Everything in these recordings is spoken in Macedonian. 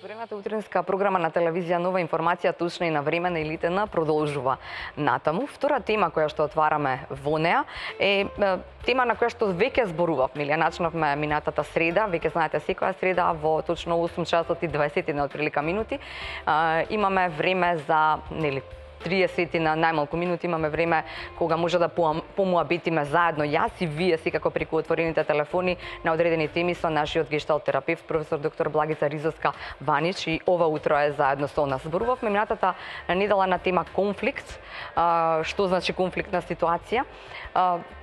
Отворената утринска програма на телевизија Нова информација, точна и навремена и литена, продолжува натаму. Втора тема која што отвараме во неа е тема на која што веќе зборувавме, или ја начнавме минатата среда. Веќе знаете, секоја среда во точно 8 часот и 20 на отприлика минути имаме време за 30 на најмалку минути имаме време кога може да помуабитиме заедно јас и вие секако преку отворените телефони на одредени теми со нашиот гешталт терапевт професор доктор Благица Ризовска Ванич, и ова утро е заедно со нас. Зборувавме минатата недела на тема конфликт, што значи конфликтна ситуација.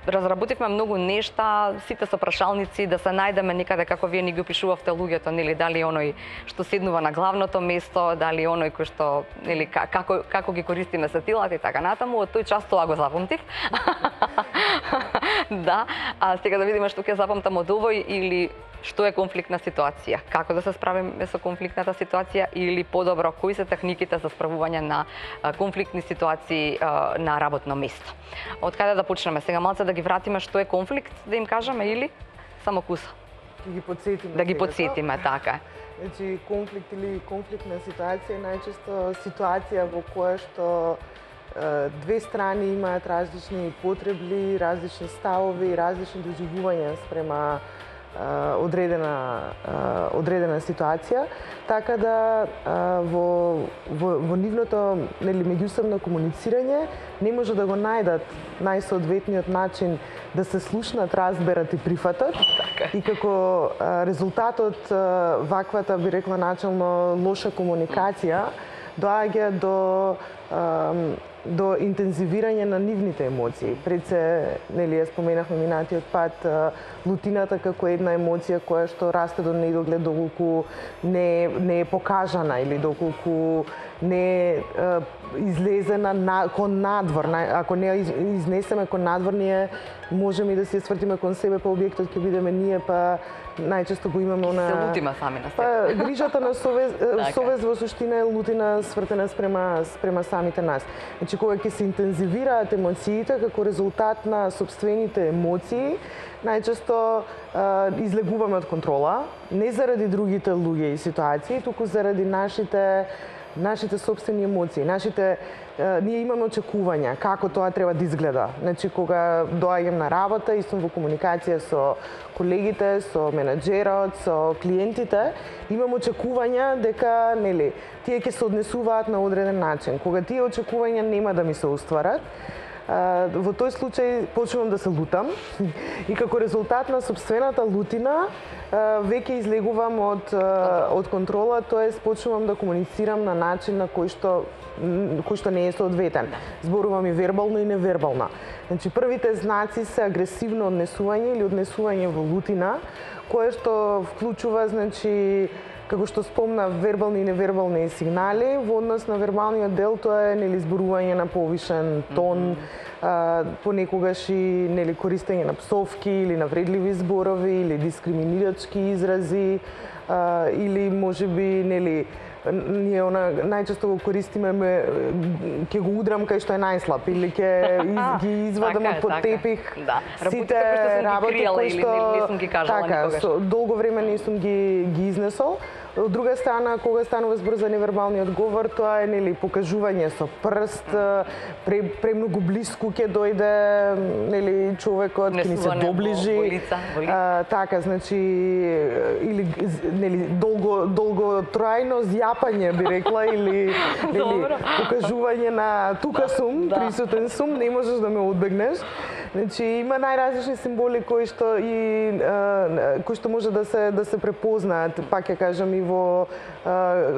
Разработивме многу нешта, сите со прашалници, да се најдеме некаде како вие ни ги опишувавте луѓето, нели, дали оној што седнува на главното место, дали оној кој што, нели, како ги користиме сетилата и така натаму. Од тој час тоа го запомтив. Да, а сега да видиме што ќе запомтам од овој, или што е конфликтна ситуација, како да се справиме со конфликтната ситуација, или подобро кои се техниките за справување на конфликтни ситуации на работно место. Од каде да почнеме? Сега малце да ги вратиме што е конфликт, да им кажеме, или само куса? Да ги подсетиме, така. Значи, конфликт или конфликтна ситуација е најчесто ситуација во која што две страни имаат различни потребни, различни ставови, различни доживувања спрема одредена ситуација, така да во нивното, нели, меѓусебно комуницирање не може да го најдат најсоодветниот начин да се слушнат, разберат и прифатат. И како резултатот ваквата, би рекла начално, лоша комуникација доаѓа до интензивирање на нивните емоции. Пред се, нели, ја споменавме минатиот пат, лутината како една емоција која што расте до недоглед доколку не е покажана или доколку не е излезена кон надвор. Ако не изнесеме кон надвор, ние можеме и да си ја свртиме кон себе, па објектот ќе бидеме ние, па најчесто го имаме на... Се лутиме сами на себе. Па грижата на совест во суштина е лутина свртена спрема самите нас. Значи, кога ќе се интензивираат емоциите како резултат на собствените емоции, најчесто излегуваме од контрола, не заради другите луѓе и ситуации, туку заради нашите собствени емоции, ние имаме очекувања како тоа треба да изгледа. Значи, кога доаѓам на работа и сум во комуникација со колегите, со менаџерот, со клиентите, имам очекувања дека, нели, тие ќе се однесуваат на одреден начин. Кога тие очекувања нема да ми се остварат, во тој случај почнувам да се лутам и како резултат на собствената лутина веќе излегувам од контрола, тоест почнувам да комуницирам на начин на кој што не е соодветен. Зборувам и вербално и невербално. Значи, првите знаци се агресивно однесување или однесување во лутина, кое што вклучува, значи, како што спомна, вербални и невербални сигнали. Во однос на вербалниот дел, тоа е, нели, зборување на повишен тон, понекогаш и, нели, користење на псовки или навредливи зборови или дискриминирачки изрази, или можеби, нели, ние најчесто го користиме, ќе го удрам кај што е најслаб, или ќе ги извадам од под тепих сите работи кои што долго време не сум ги изнесол. Од друга страна, кога станува збор за невербалниот говор, тоа е, нели, покажување со прст, премногу блиску ќе дојде, нели, човекот, ќе ни се доближи. Така, значи, или, нели, долго трајно зјапање, би рекла, или покажување на тука сум, присутен сум, не можеш да ме одбегнеш. Значи, има најразлични символи кои што може да се препознаат, пак ја кажам, и во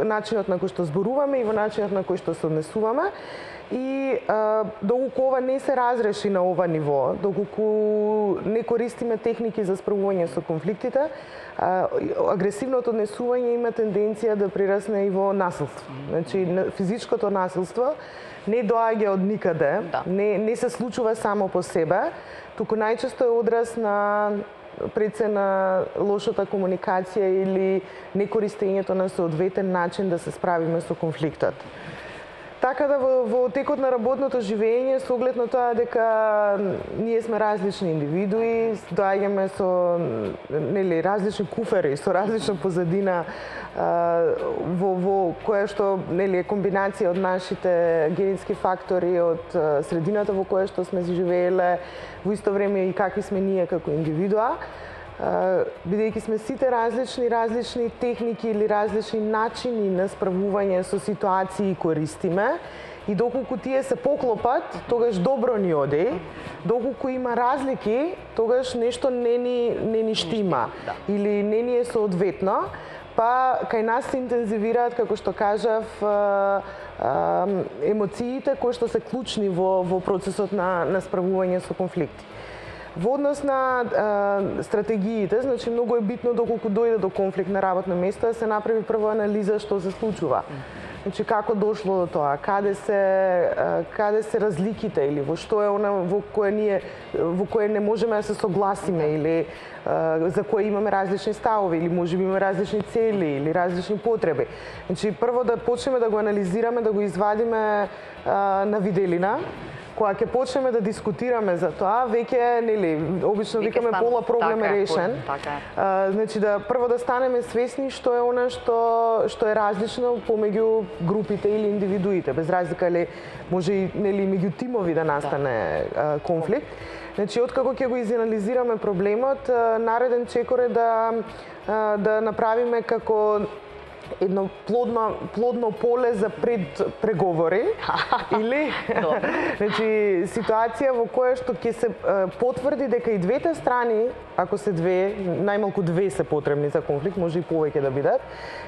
начинот на кој што зборуваме и во начинот на кој што се однесуваме. И доколку ова не се разреши на ова ниво, доколку не користиме техники за справување со конфликтите, агресивното однесување има тенденција да прерасне и во насилство. Значи, физичкото насилство не доаѓа од никаде, не се случува само по себе, туку најчесто е одраз на на лошата комуникација или некористењето на соодветен начин да се справиме со конфликтот. Така да во текот на работното живење, со оглед на тоа дека ние сме различни индивидуи, доаѓаме со различни куфери, со различна позадина, во која што е комбинација од нашите генетски фактори, од средината во која што сме живееле, во исто време и какви сме ние како индивидуа. Бидејќи сме сите различни техники или различни начини на справување со ситуации користиме, и доколку тие се поклопат, тогаш добро ни оди. Доколку има разлики, тогаш нешто не ни штима или не ни е соодветно, па кај нас се интензивираат, како што кажав, емоциите кои што се клучни во процесот на справување со конфликти. Во однос на стратегиите, значи многу е битно доколку дојде до конфликт на работно место, да се направи прва анализа што се случува. Значи како дошло до тоа, каде се разликите или во што е она во кое не можеме да се согласиме или за кое имаме различни ставови или можеби имаме различни цели или различни потреби. Значи прво да почнеме да го анализираме, да го извадиме на виделина. Кога ќе почнеме да дискутираме за тоа, веќе, обично викаме пола проблем е решен. Значи да прво да станеме свесни што е она што е различно помеѓу групите или индивидуите, без разлика ли може и меѓу тимови да настане конфликт. Значи откако ќе го изанализираме проблемот, нареден чекор е да направиме како едно плодно поле за предпреговори или значи ситуација во која што ќе се потврди дека и двете страни, ако се две, најмалку две се потребни за конфликт, може и повеќе да бидат,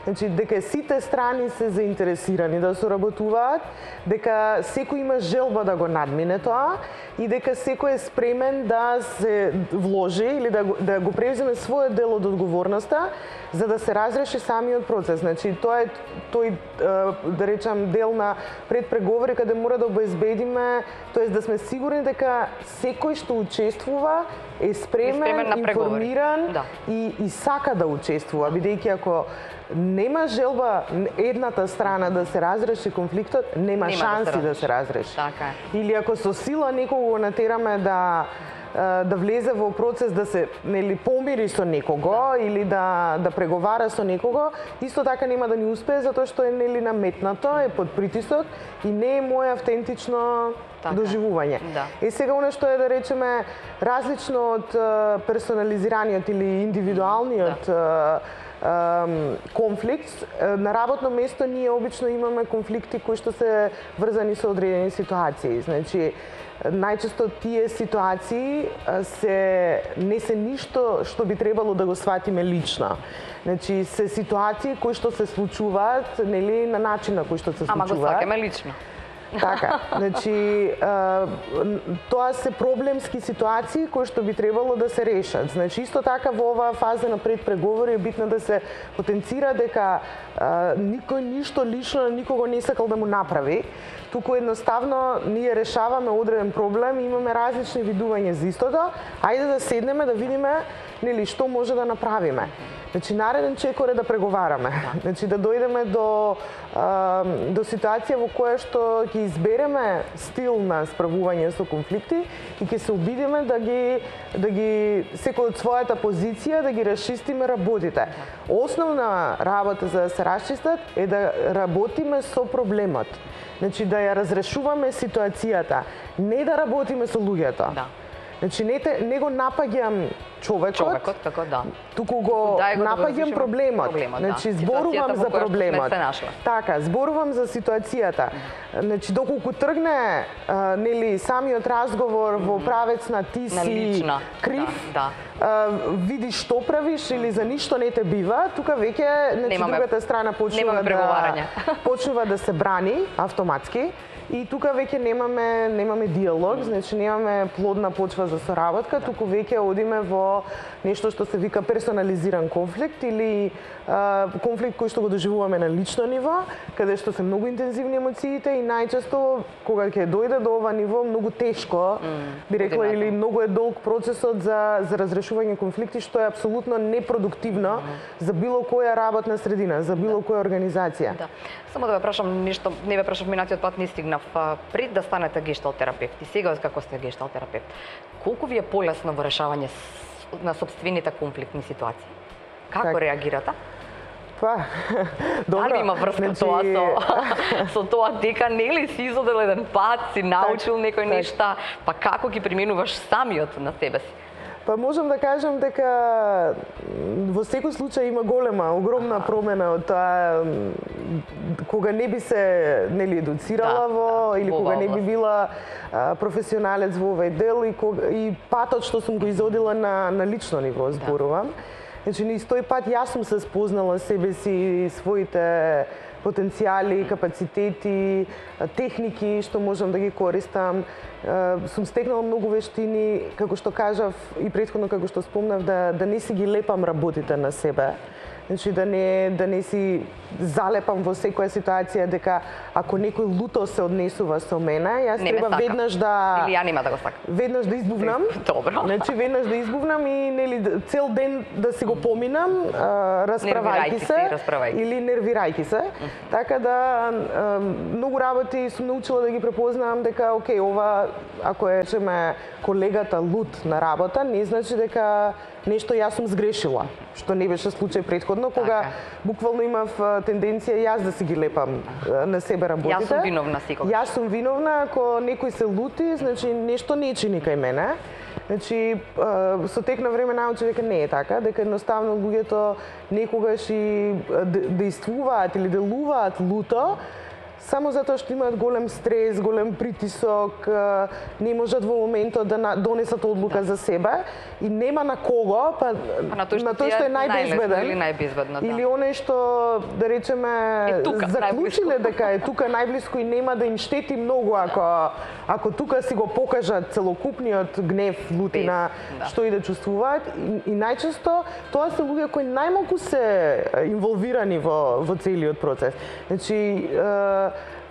значи дека сите страни се заинтересирани да соработуваат, дека секој има желба да го надмине тоа и дека секој е спремен да се вложи или да го превземе својот дел од одговорноста за да се разреши самиот процес. Значи тоа е тој да речам дел на предпреговори каде мора да обезбедиме, тоест да сме сигурни дека секој што учествува е спремен, информиран и сака да учествува, бидејќи ако нема желба едната страна да се разреши конфликтот, нема шанси да се разреши. Или ако со сила некого го натераме да влезе во процес да се помири со некого или да преговара со некого, исто така нема да ни успее затоа што е наметнато, е под притисок и не е моје автентично доживување. Сега она што е да речеме различно од персонализираниот или индивидуалниот конфликт, на работно место ние обично имаме конфликти кои што се врзани со одредени ситуации. Значи најчесто тие ситуации не се ништо што би требало да го сватиме лично. Значи се ситуации кои што се случуваат, на начин на кој што се случуваат. Ама го сваќаме лично. Така, значи тоа се проблемски ситуации кои што би требало да се решат. Значи исто така во оваа фаза на предпреговори е битно да се потенцира дека никој ништо лично на никого не сакал да му направи, туку едноставно ние решаваме одреден проблем и имаме различни видувања за истото. Ајде да седнеме да видиме што може да направиме. Значи нареден чекор е да преговараме. Значи да дојдеме до ситуација во која што ќе избереме стил на справување со конфликти и ќе се обидиме да ги секој од својата позиција да ги расчистиме работите. Основна работа за да се расчистат е да работиме со проблемот. Значи да ја разрешуваме ситуацијата, не да работиме со луѓето. Значи не го напаѓам човекот како туку го напаѓам проблемот. Значи зборувам за проблемот. Така, зборувам за ситуацијата. Значи доколку тргне самиот разговор во правец на ти си крив, видиш што правиш или за ништо не те бива, тука веќе другата страна почнува да се брани автоматски. И тука веќе немаме диалог, значи немаме плодна почва за соработка, туку веќе одиме во нешто што се вика персонализиран конфликт или конфликт кој што го доживуваме на лично ниво, каде што се многу интензивни емоциите и најчесто кога ќе дојде до ова ниво многу тешко, би рекла, или многу е долг процесот за разрешување разрешување конфликти, што е апсолутно непродуктивно за било која работна средина, за било која организација. Да. Само да ве прашам нешто, не ве прашав минатиот пат, не стигнав. Пред да станете гешталт-терапевт и сега како сте гешталт-терапевт, колку ви е полесно во решавање на сопствените конфликтни ситуации? Како реагирате? Па, добро. Дали има врска тоа со тоа дека нели си изодел еден пат, си научил некои нешта, па како ги применуваш самиот на себе си? Па можам да кажам дека во секој случај има огромна промена од тоа кога не би се нели едуцирала во или кога не би била професионалец во овој дел и патот што сум го изодила на лично ниво зборувам. Значи, на истој пат јас сум се спознала себе си, своите потенцијали, капацитети, техники што можам да ги користам. Сум стекнала многу вештини, како што кажав и претходно како што спомнав, да не си ги лепам работите на себе. Значи да не си залепам во секоја ситуација дека ако некој луто се однесува со мене, јас треба веднаш да или ја нема да го сакам. Веднаш да избувнам. Добро. Значи веднаш да избувнам и нели цел ден да си го поминам, расправајќи се или нервирајќи се. Така да многу работи сум научила да ги препознавам дека окей, ова ако е речеме колегата лут на работа, не значи дека нешто јас сум сгрешила, што не беше случај претходно, кога буквално имав тенденција јас да си ги лепам на себе работите. Јас сум виновна секогаш. Јас сум виновна, ако некој се лути, значи нешто не чини кај мене. Значи, со тек на време научи дека не е така, дека едноставно луѓето некогаш и действуваат или делуваат луто, само затоа што имаат голем стрес, голем притисок, не можат во моментот да донесат одлука за себе и нема на кого, па на тој што е најбезбеден или оној што да речеме заклучиле дека е тука најблиску и нема да им штети многу ако тука си го покажат целокупниот гнев, лутина, што и да чувствуваат и најчесто тоа се луѓе кои најмалку се инволвирани во целиот процес. Значи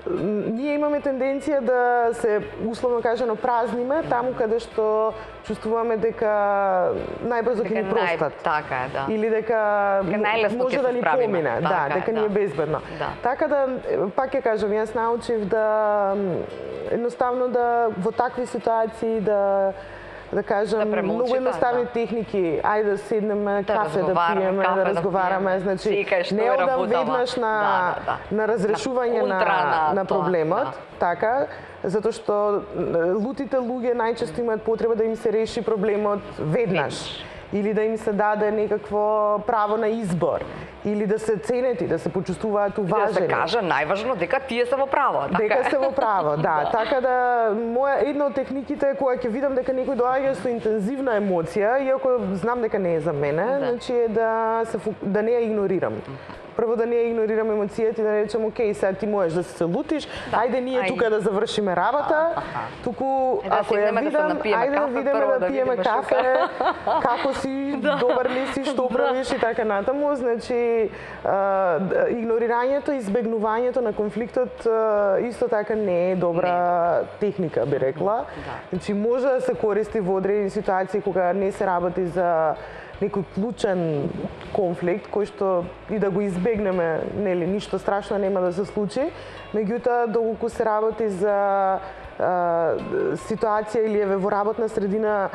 ние имаме тенденција да се условно кажано празниме таму каде што чувствуваме дека најбрзо ќе ни простат. Така е, да. Или дека може да ни помине, дека ни е безбедно. Така да пак ќе кажам, јас научив да едноставно да во такви ситуации да кажам, многу едноставни техники, ајде да седнеме, кафе да пиеме, да разговараме, значи не одам веднаш на разрешување на проблемот, така, затоа што лутите луѓе најчесто имаат потреба да им се реши проблемот веднаш или да им се даде некакво право на избор, или да се ценети, да се почувствуваат уважени. Да се каже најважно дека тие се во право. Дека се во право, да. Така да една од техниките кога ќе видам дека некој доаѓа со интензивна емоција, иако знам дека не е за мене, значи е да не ја игнорирам. Прво да не ја игнорирам емоцијата и да речем, окей, сега ти можеш да се лутиш, ајде ние тука да завршиме работа, туку ако ја видам, ајде да видиме да пиеме кафе, како си, добар ли си, што правиш и така натаму. Значи, игнорирањето, избегнувањето на конфликтот исто така не е добра техника, би рекла. Значи, може да се користи во одредени ситуации кога не се работи за некој клучен конфликт кој што и да го избегнеме, нели, ништо страшно нема да се случи, меѓутоа доколку се работи за ситуација или еве во работна средина,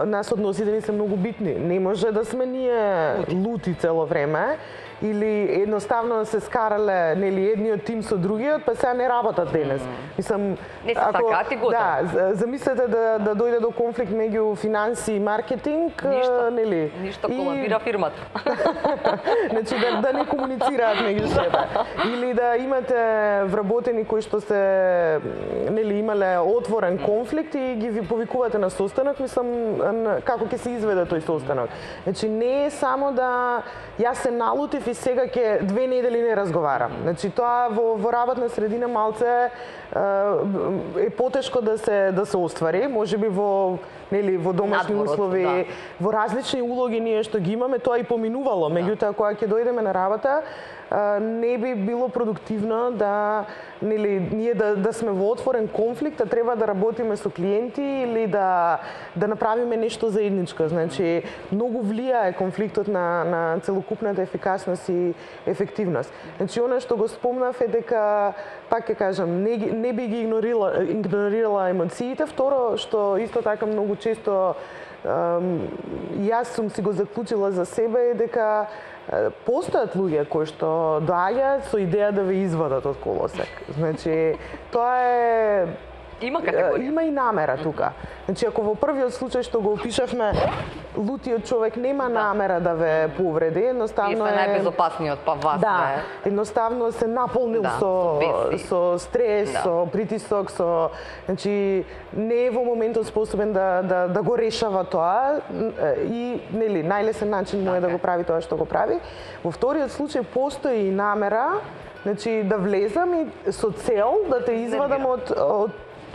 нас односите ни се многу битни. Не може да сме ние лути цело време или едноставно се скарале, нели, едниот тим со другиот, па сега не работат денес. Мислам, не се сакаат и готово. Да, замислете да дојде до конфликт меѓу финанси и маркетинг, нели? Ништо колабира фирмата. Значи да не комуницираат меѓу себе. Или да имате вработени кои што се нели имале отворен конфликт и ги повикувате на состанок, мислам како ќе се изведе тој состанок. Значи не е само да јас се налутив и сега ќе 2 недели не разговарам. Значи тоа во работна средина малце е потешко да се оствари, можеби во домашни услови, во различни улоги ние што ги имаме, тоа и поминувало, меѓутоа кога ќе дојдеме на работа, не би било продуктивно да ние да сме во отворен конфликт, а треба да работиме со клиенти или да направиме нешто заедничко. Значи многу влијае конфликтот на целокупната ефикасност и ефективност. Значи она што го спомнав е дека, пак ќе кажам, не би ги игнорирала емоциите. Второ, што исто така многу често јас сум си го заклучила за себе, е дека постојат луѓе кои што доаѓаат со идеја да ве извадат од колосек. Значи, тоа е... Има категорија. Има и намера тука. Значи, ако во првиот случај што го опишавме, лутиот човек нема намера да ве повреди, едноставно е... најбезопасниот, па вас да, едноставно се наполнил со стрес, со притисок, значи не е во моментот способен да го решава тоа и нели најлесен начин му е да го прави тоа што го прави. Во вториот случај постои и намера, значи да влезам и со цел да те извадам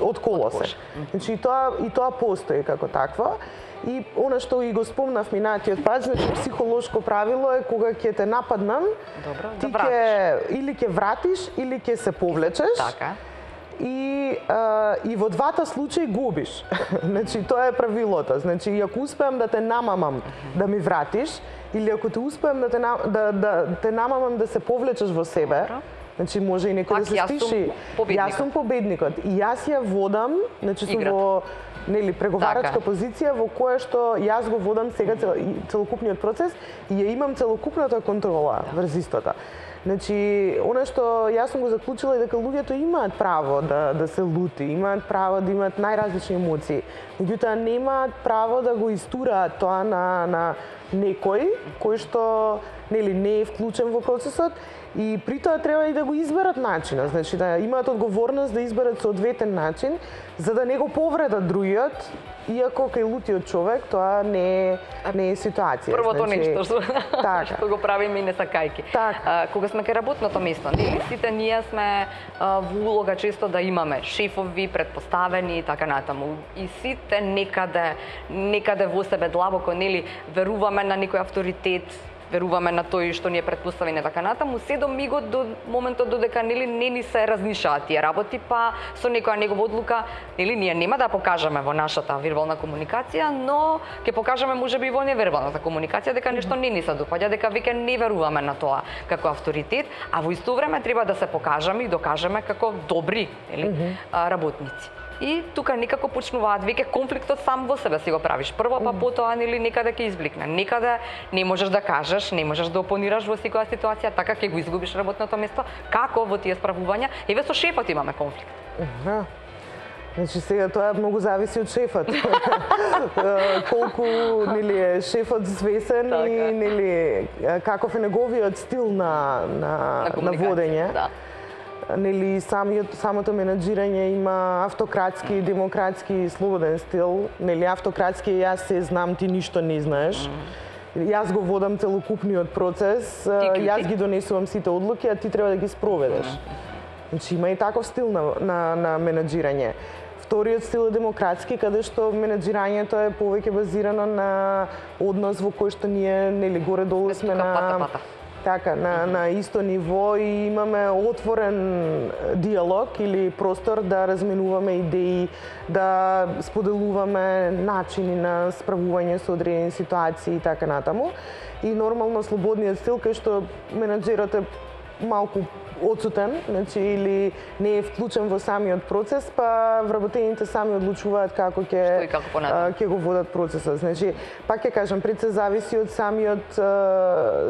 од колосек. Значи и тоа постои како такво. И она што и го спомнав минатиот пат, значи психолошко правило е кога ќе те нападнам, ти или ќе вратиш или ќе се повлечеш. Така. И во двата случаи губиш. Значи тоа е правилото. Значи ако успеам да те намамам да ми вратиш или ако те успеам да те намамам да се повлечеш во себе, значи може и некој да се стиши. Јас сум победникот. И јас ја водам, значи сум во преговарачка позиција во која што јас го водам сега целокупниот процес и ја имам целокупната контрола врз истото. Значи, она што јас сум го заклучила е дека луѓето имаат право да се лути, имаат право да имаат најразлични емоции. Меѓутоа немаат право да го истураат тоа на некој кој што не е вклучен во процесот. И при тоа треба и да го изберат начинот, значи да имаат одговорност да изберат соодветен начин за да не го повредат другиот, иако кај лутиот човек тоа не е ситуација. Првото нешто што го правиме и не сакајки. Кога сме кај работното место, сите ние сме во улога често да имаме шефови, предпоставени и така натаму. И сите некаде во себе длабоко веруваме на некој авторитет, веруваме на тој што ни е претпоставен и така натаму, се до мигот до моментот додека не ни се разнишаат тие работи, па со некоја негова одлука, ние нема да покажеме во нашата вербална комуникација, но ќе покажеме можеби и во невербалната комуникација дека нешто не ни се допаѓа, дека веќе не веруваме на тоа како авторитет, а во исто време треба да се покажеме и докажеме како добри работници. И тука некако почнуваат веќе конфликтот сам во себе си го правиш. Прво, па потоа некаде ќе избликне. Некаде не можеш да кажеш, не можеш да опонираш во секоја ситуација, така ќе го изгубиш работното место. Како во тие справувања? Еве со шефот имаме конфликт. Значи сега тоа многу зависи од шефот. Колку е шефот свесен и каков е неговиот стил на водење. Самото менаџирање има автократски, демократски, слободен стил. Автократски јас се знам, ти ништо не знаеш. Јас го водам целокупниот процес, јас ги донесувам сите одлуки, а ти треба да ги спроведеш. Значи има и таков стил на менаџирање. Вториот стил е демократски, каде што менаџирањето е повеќе базирано на однос во кој што ние горе-долу сме на исто ниво и имаме отворен диалог или простор да разменуваме идеи, да споделуваме начини на справување со одредени ситуации и така натаму. И нормално слободниот стил кај што менаџерот е малку отсутен, значи или не е вклучен во самиот процес, па вработените сами одлучуваат како ќе го водат процесот. Значи, пак ќе кажам, пред се зависи од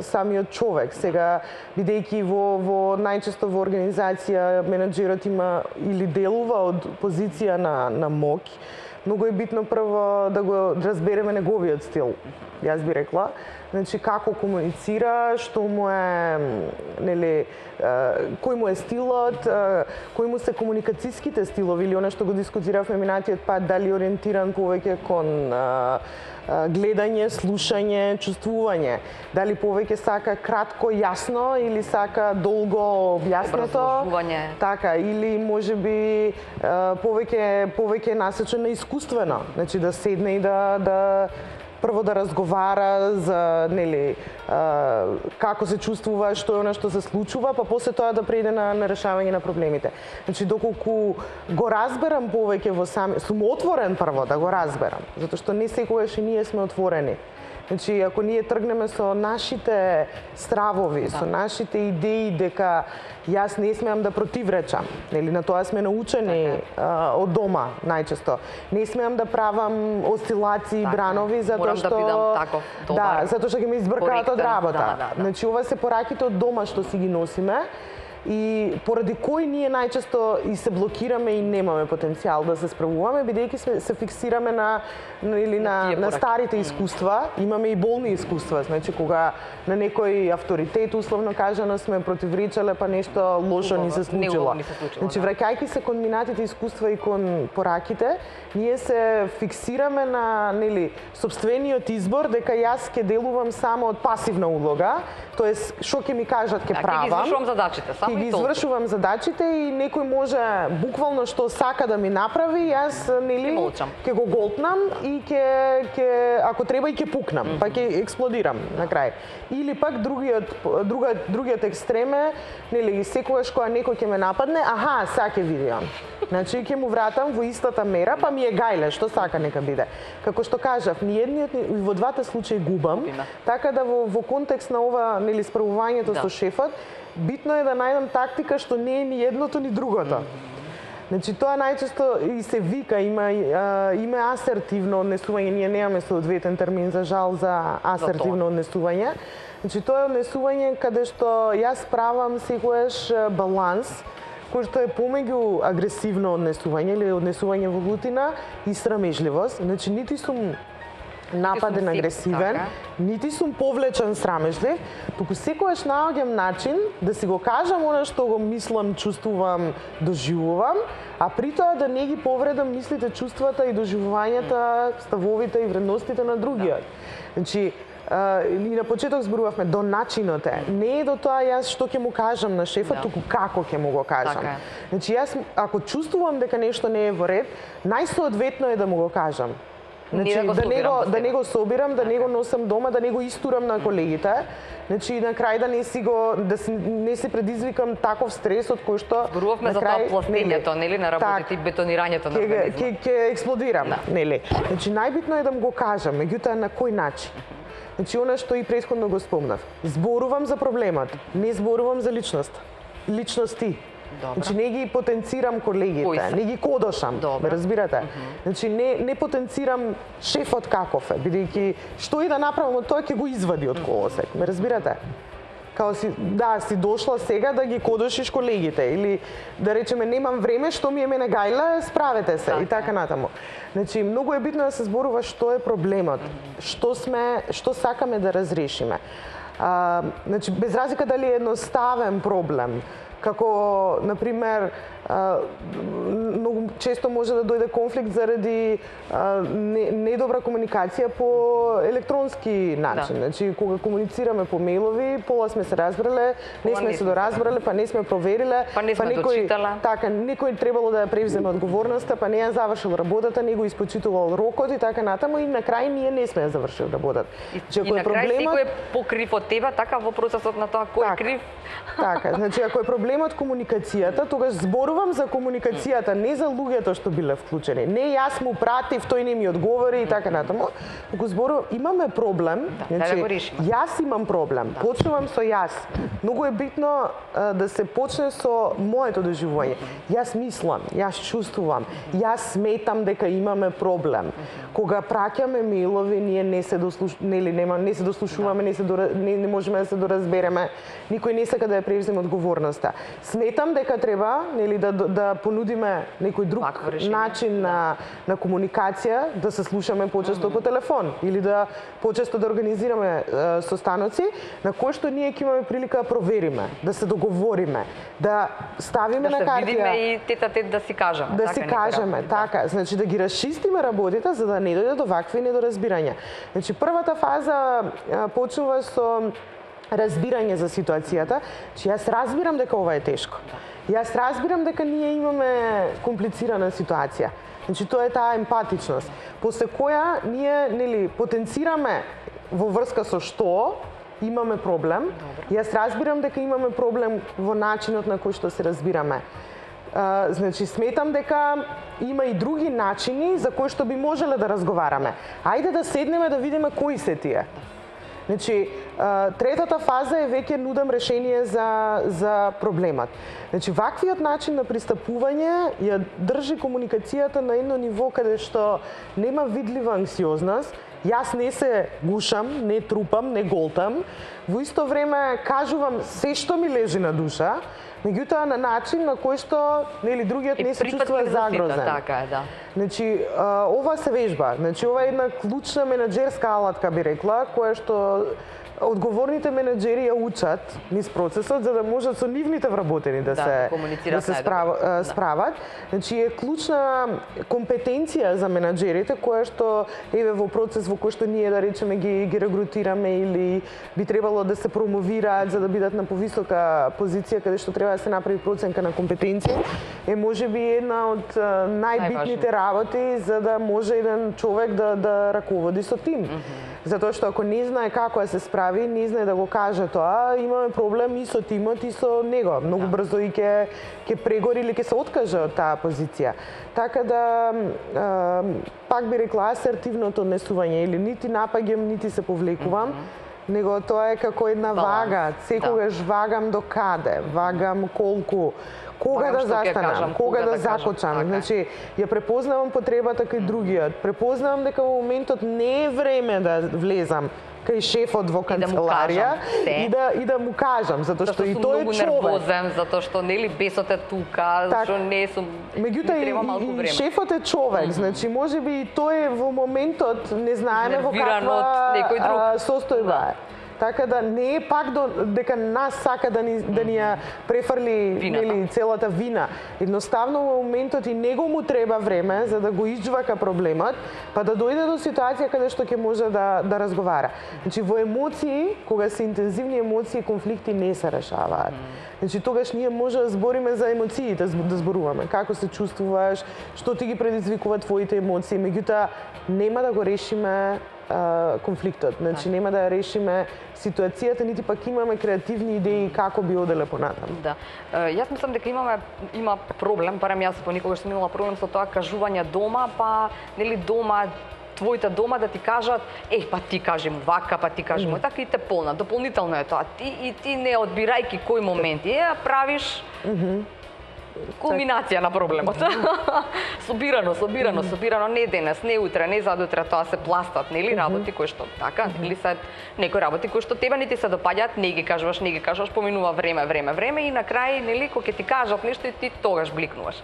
самиот човек. Сега, бидејќи во најчесто во организација менаџерот има или делува од позиција на моќ, многу е битно прво да го разбереме неговиот стил. Јас би рекла, значи како комуницира, што му е, кој му е стилот, кои му се комуникацијските стилови или она што го дискутиравме минатиот пат, дали ориентиран повеќе кон гледање, слушање, чувствување, дали повеќе сака кратко, јасно или сака долго објаснето, така, или можеби повеќе насочен на искуствено, значи да седне и да прво да разговара за нели како се чувствува, што е она што се случува, па после тоа да преиде на решавање на проблемите. Значи доколку го разберам повеќе во сум отворен прво да го разберам, затоа што не секогаш и ние сме отворени. Значи, ако ние тргнеме со нашите стравови, со нашите идеи дека јас не смеам да противречам, нели на тоа сме научени од дома најчесто. Не смеам да правам осцилации, бранови затоа што морам да бидам таков добар. затоа што ќе ме избркаат од работа. Значи, ова се пораките од дома што си ги носиме. И поради кој ние најчесто и се блокираме и немаме потенцијал да се справуваме, бидејќи се фиксираме на старите искуства, имаме и болни искуства, значи кога на некој авторитет условно кажано сме противречале па нешто лошо ни се случило. Значи враќајќи се кон минатите искуства и кон пораките, ние се фиксираме на сопствениот избор дека јас ќе делувам само од пасивна улога, тоест што ќе ми кажат ќе правам. Ќе извршувам задачите, ќе ги извршувам задачите и некој може буквално што сака да ми направи, јас ќе го голтнам и ќе ако треба и ќе пукнам, па ќе експлодирам на крај. Или пак другиот екстрем е, секогаш кога некој ќе ме нападне, аха, сега ќе видам. Значи ќе му вратам во истата мера, па ми е гајле, што сака нека биде. Како што кажав, ни едниот и во двата случаи губам, така да во контекст на ова справувањето со шефот, битно е да најдам тактика што не е ни едното ни другото. Значи тоа најчесто и се вика, има асертивно однесување, ние немаме соодветен термин за жал за асертивно однесување. Значи тоа е однесување каде што јас правам секогаш баланс кој што е помеѓу агресивно однесување или однесување во лутина и срамежливост. Значи нити сум нападен, агресивен, нити сум повлечен, срамежлив, туку секогаш наоѓам начин да си го кажам она што го мислам, чувствувам, доживувам, а при тоа да не ги повредам мислите, чувствата и доживувањата, ставовите и вредностите на другиот. Значи, и на почеток зборувавме до начинот е. Не е до тоа јас што ќе му кажам на шефот, туку како ќе му го кажам. Значи јас ако чувствувам дека нешто не е во ред, најсоодветно е да му го кажам. Значи, да не го собирам, да не го носам дома, да не го истурам на колегите. Значи, на крај не се предизвикам таков стрес од кој што зборувавме за тоа пластењето, нели, на работите и бетонирањето на организмот. Ќе експлодирам, нели. Значи, најбитно е да му го кажам, меѓутоа на кој начин. Значи, она што и претходно го спомнав. Зборувам за проблемот, не зборувам за личности. Значи не ги потенцирам колегите, не ги кодошам, ме разбирате? Значи не потенцирам шефот каков е, бидејќи што и да направам од тоа ќе го извади од колосек, ме разбирате? Као си дошла сега да ги кодошиш колегите или да речеме немам време, што ми е мене гајла, справете се и така натаму. Значи многу е битно да се зборува што е проблемот, што сакаме да разрешиме. Значи без разлика дали е едноставен проблем, како, например, многу често може да дојде конфликт заради недобра комуникација по електронски начин. Значи, кога комуницираме по мејлови, пола сме се разбрале, не сме се доразбрале, па не сме провериле, па не сме дочитала. Така, некој требало да ја превземе одговорноста, па не ја завршил работата, не го испочитувал рокот и така натаму и на крај ние не сме ја завршили работата. И на крај секој е покрив од тебе, така во процесот на тоа кој е крив. Така, значи ако е проблемот комуникацијата, тогаш зборувам за комуникацијата, не за луѓето што биле вклучени. Не јас му пратив, тој не ми одговори и така натаму. Туку зборувам, имаме проблем, значи јас имам проблем. Почнувам со јас. Многу е битно да се почне со моето доживување. Јас мислам, јас чувствувам, јас сметам дека имаме проблем. Кога праќаме мејлови, ние не се дослушуваме, не можеме да се доразбереме. Никој не сака да ја превземе одговорноста. Сметам дека треба, нели, да понудиме некој друг начин на комуникација, да се слушаме почесто по телефон или да почесто да организираме состаноци на кои што ние ќе имаме прилика да провериме, да се договориме, да ставиме на картија, да се видиме и тет-а-тет да си кажеме. Да си кажеме, така, значи да ги расчистиме работите за да не дојде до вакви недоразбирања. Значи првата фаза почнува со разбирање за ситуацијата, че јас разбирам дека ова е тешко. Јас разбирам дека ние имаме комплицирана ситуација. Значи тоа е таа емпатичност. После која ние потенцираме во врска со што имаме проблем. Јас разбирам дека имаме проблем во начинот на кој што се разбираме. Значи, сметам дека има и други начини за кои што би можеле да разговараме. Ајде да седнеме да видиме кои се тие. Значи, третата фаза е веќе нудам решение за проблемот. Значи, ваквиот начин на пристапување ја држи комуникацијата на едно ниво каде што нема видлива анксиозност. Јас не се гушам, не трупам, не голтам. Во исто време кажувам се што ми лежи на душа, меѓутоа на начин на кој што другиот не се чувствува загрозен. Така е, да. Значи, ова се вежба. Значи, ова е една клучна менаџерска алатка, би рекла, која што одговорните менаџери ја учат низ процесот за да можат со нивните вработени да се справат. Значи е клучна компетенција за менаџерите која што во процес во кој што ние да речеме ги регрутираме или би требало да се промовираат за да бидат на повисока позиција каде што треба да се направи проценка на компетенција е можеби една од најбитните работи за да може еден човек да раководи со тим. Затоа што ако не знае како да се справи, не знае да го каже тоа, имаме проблем и со тимот и со него. Многу брзо и ќе прегори или ќе се откаже од таа позиција. Така да пак би рекла асертивното однесување или нити напаѓам, нити се повлекувам, него тоа е како една вага. Секогаш вагам до каде, вагам колку, кога да застанам, кога да закочам. Значи, ја препознавам потребата кај другиот. Препознавам дека во моментот не е време да влезам кај шефот во канцеларија и да му кажам, затоа што и тој е човек. Нервозен, затоа што нели бесот е тука, што не сум. Меѓутоа и шефот е човек, значи можеби и тој во моментот не знаеме во каква состојба е. Така да не е пак дека нас сака да ни ја префрли целата вина. Едноставно во моментот и него му треба време за да го изџвака проблемот, па да дојде до ситуација каде што ќе може да разговара. Значи во емоции, кога се интензивни емоции, конфликти не се решаваат. Значи тогаш ние може да збориме за емоциите, да зборуваме како се чувствуваш, што ти ги предизвикува твоите емоции, меѓутоа нема да го решиме конфликтот. Значи нема да ја решиме ситуацијата, нити пак имаме креативни идеи како би оделе понатаму. Да. Јас мислам дека има проблем, барем јас понекогаш сум имала проблем со тоа кажување дома, па нели дома твоите дома да ти кажат, па ти кажи му вака, па ти кажи му така и те полна. Дополнително е тоа. Ти не одбирајки кој моменти правиш кулминација на проблемот. Собирано, не денес, не утре, не задутре, тоа се пластат, нели, работи кои што така, или се некои работи кои што тебе не ти се допаѓаат, не ги кажуваш, поминува време и на крај, нели, кога ќе ти кажат нешто и ти тогаш бликнуваш.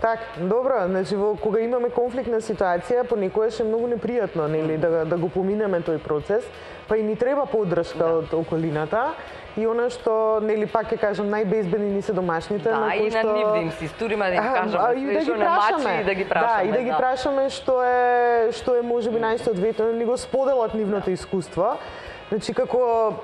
Так, добро, значи кога имаме конфликтна ситуација, понекогаш е многу непријатно, нели, да го поминеме тој процес, па и ни треба поддршка од околината. И она што, нели, пак ќе кажам, најбезбедни ни се домашните, на кои што... Да, и на нив да им си стуриме, да им кажаме, што не мачи и да ги прашаме. Да, и да ги прашаме што е можеби најсоодветно, ни го споделат нивното искуство. Значи, како,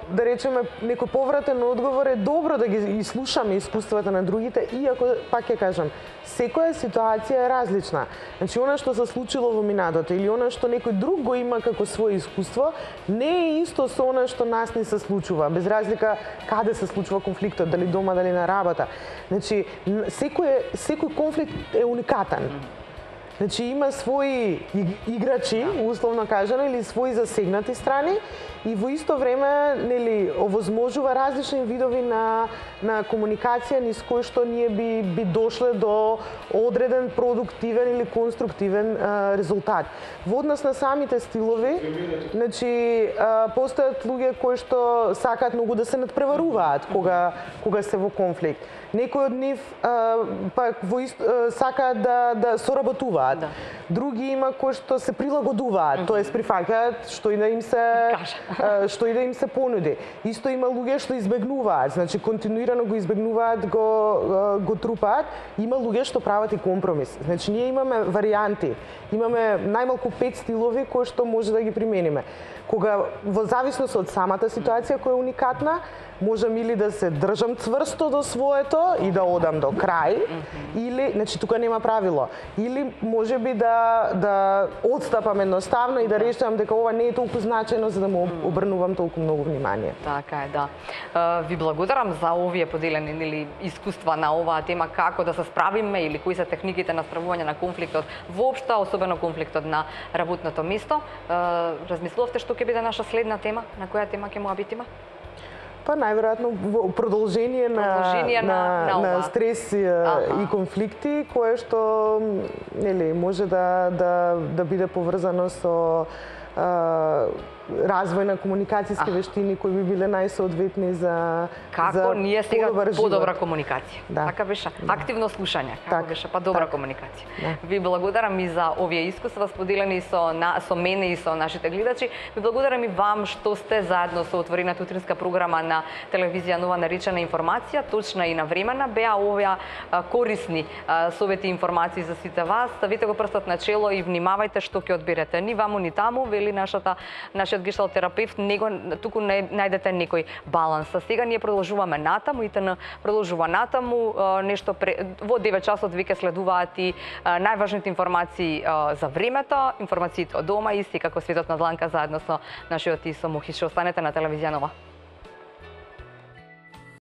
да речеме, некој повратен одговор е добро да ги слушаме искуствата на другите, иако, пак ќе кажам, секоја ситуација е различна. Значи, она што се случило во минатото или она што некој друг го има како свое искуство, не е исто со она што нас ни се случува, без разлика каде се случува конфликтот, дали дома, дали на работа. Значи, секој конфликт е уникатен. Значи, има своји играчи, условно кажано, или своји засегнати страни и во исто време, нели, овозможува различни видови на комуникација низ кои што ние би дошле до одреден продуктивен или конструктивен резултат. Во однос на самите стилови, значи, постојат луѓе кои што сакаат многу да се надпреваруваат кога се во конфликт. Некои од нив сакаат да соработуваат. Други има кои што се прилагодуваат, тоест прифаќаат што и да им се понуди. Исто има луѓе што избегнуваат, значи континуирано го избегнуваат, го трупаат. Има луѓе што прават и компромис. Значи ние имаме варијанти. Имаме најмалку 5 стилови кои што може да ги примениме. кога во зависност од самата ситуација која е уникатна, можам или да се држам цврсто до своето и да одам до крај, или, значи тука нема правило, или можеби да отстапам едноставно и да решавам дека ова не е толку значајно за да му обрнувам толку многу внимание. Така е, да. Ви благодарам за овие поделени или искуства на оваа тема, како да се справиме или кои се техниките на справување на конфликтот воопшто, особено конфликтот на работното место. Размислувавте што ќе биде наша следна тема, на која тема ќе муабитиме? Па најверојатно во продолжение на стрес и конфликти, кое што нели може да биде поврзано со развој на комуникацијски вештини кои би биле најсоодветни за како ние сега подобра комуникација. Да. Така беше. Активно слушање, како беше, па добра комуникација. Да. Ви благодарам и за овие искуства споделени со мене и со нашите гледачи. Ви благодарам и вам што сте заедно со отворената утринска програма на телевизија Нова, наречена Информација, точна и навремена. Беа овие корисни совети и информации за сите вас. Ставите го прстот на чело и внимавајте што ќе одберете. Ни ваму ни таму, вели нашиот гешталт терапевт, туку најдете некој баланс. А сега ние продолжуваме натаму, ИТН продолжува натаму, нешто во 9 часот веќе следуваат и најважните информации за времето, информациите од дома и секако светот на дланка заедно со нашиот Исо Мухиш. Останете на телевизија Нова.